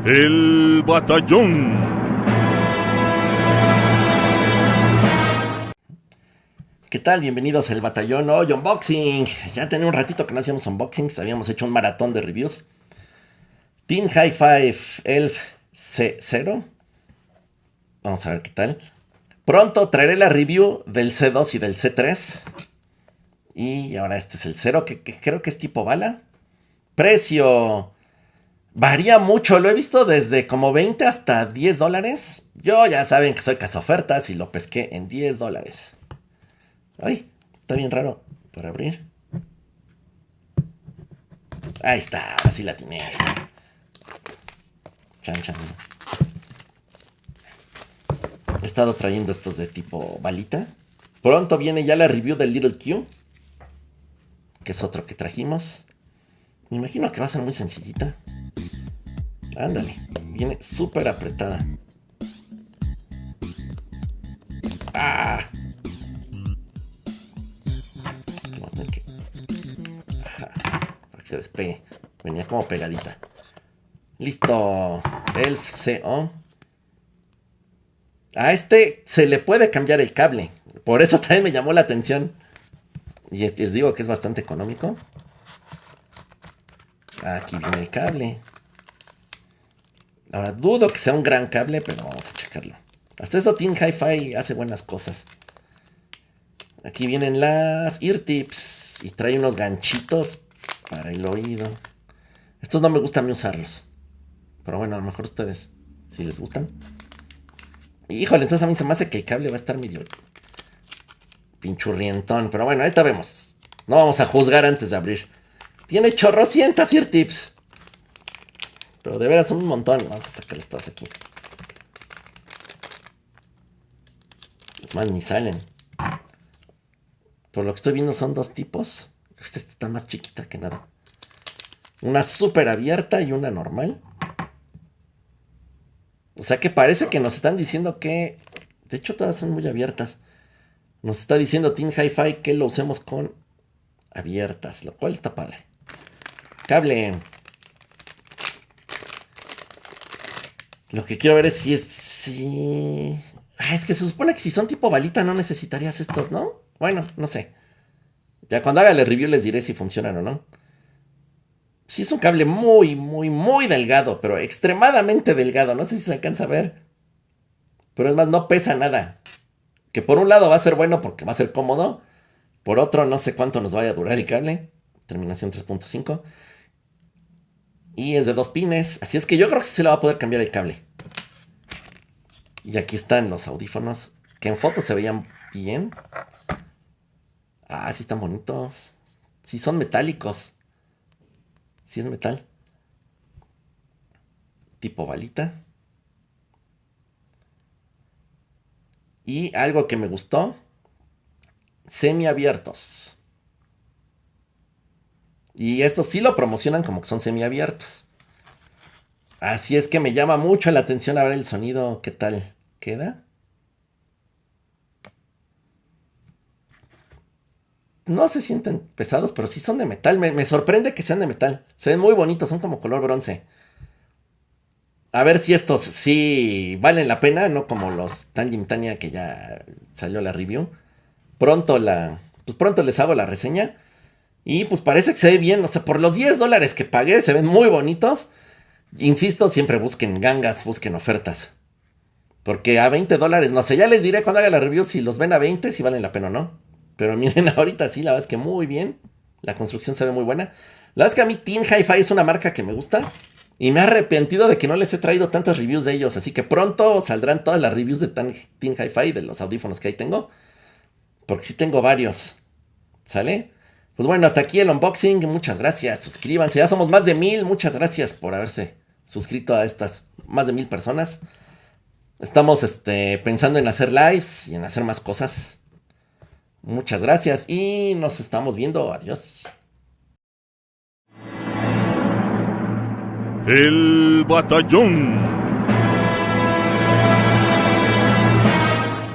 El Batallón. ¿Qué tal? Bienvenidos al Batallón. Hoy unboxing. Ya tenía un ratito que no hacíamos unboxings. Habíamos hecho un maratón de reviews. Team Hi-Fi Elf C0. Vamos a ver qué tal. Pronto traeré la review del C2 y del C3. Y ahora este es el 0, que creo que es tipo bala. Precio. Varía mucho, lo he visto desde como 20 hasta 10 dólares. Yo ya saben que soy cazaofertas y lo pesqué en 10 dólares. Ay, está bien raro para abrir. Ahí está, ahora sí la atiné. Chan, chan. He estado trayendo estos de tipo balita. Pronto viene ya la review del Little Q, que es otro que trajimos. Me imagino que va a ser muy sencillita. Ándale, viene súper apretada. ¡Ah! Ajá, para que se despegue. Venía como pegadita. Listo. Elf CO. A este se le puede cambiar el cable. Por eso también me llamó la atención. Y les digo que es bastante económico. Aquí viene el cable. Ahora dudo que sea un gran cable, pero vamos a checarlo. Hasta eso Team Hi-Fi hace buenas cosas. Aquí vienen las ear tips. Y trae unos ganchitos para el oído. Estos no me gusta a mí usarlos. Pero bueno, a lo mejor ustedes, si les gustan. Híjole, entonces a mí se me hace que el cable va a estar medio pinchurrientón. Pero bueno, ahorita vemos. No vamos a juzgar antes de abrir. Tiene chorrocientas ear tips. Pero de veras son un montón. Vamos a sacarles todas aquí. Es más, ni salen. Por lo que estoy viendo son dos tipos. Esta está más chiquita que nada. Una súper abierta y una normal. O sea que parece que nos están diciendo que... De hecho todas son muy abiertas. Nos está diciendo Team Hi-Fi que lo usemos con abiertas. Lo cual está padre. Cable. Lo que quiero ver es si es... Si... es que se supone que si son tipo balita no necesitarías estos, ¿no? Bueno, no sé. Ya cuando haga el review les diré si funcionan o no. Sí es un cable muy, muy, muy delgado, pero extremadamente delgado. No sé si se alcanza a ver. Pero es más, no pesa nada. Que por un lado va a ser bueno porque va a ser cómodo. Por otro, no sé cuánto nos vaya a durar el cable. Terminación 3.5. Y es de 2 pines. Así es que yo creo que sí se le va a poder cambiar el cable. Y aquí están los audífonos. Que en fotos se veían bien. Sí están bonitos. Sí son metálicos. Sí es metal. Tipo balita. Y algo que me gustó. Semiabiertos. Y estos sí lo promocionan como que son semiabiertos. Así es que me llama mucho la atención a ver el sonido. ¿Qué tal queda? No se sienten pesados, pero sí son de metal. Me sorprende que sean de metal. Se ven muy bonitos, son como color bronce. A ver si estos sí valen la pena, no como los Tangent Tania que ya salió la review. Pronto les hago la reseña. Y pues parece que se ve bien. O sea, por los 10 dólares que pagué, se ven muy bonitos. Insisto, siempre busquen gangas, busquen ofertas. Porque a 20 dólares, no sé, ya les diré cuando haga la review si los ven a 20, si valen la pena o no. Pero miren, ahorita sí, la verdad es que muy bien. La construcción se ve muy buena. La verdad es que a mí Team Hi-Fi es una marca que me gusta. Y me he arrepentido de que no les he traído tantas reviews de ellos. Así que pronto saldrán todas las reviews de Team Hi-Fi, de los audífonos que ahí tengo. Porque sí tengo varios. ¿Sale? Pues bueno, hasta aquí el unboxing. Muchas gracias. Suscríbanse. Ya somos más de 1000. Muchas gracias por haberse suscrito a estas más de 1000 personas. Estamos pensando en hacer lives y en hacer más cosas. Muchas gracias y nos estamos viendo. Adiós. El Batallón.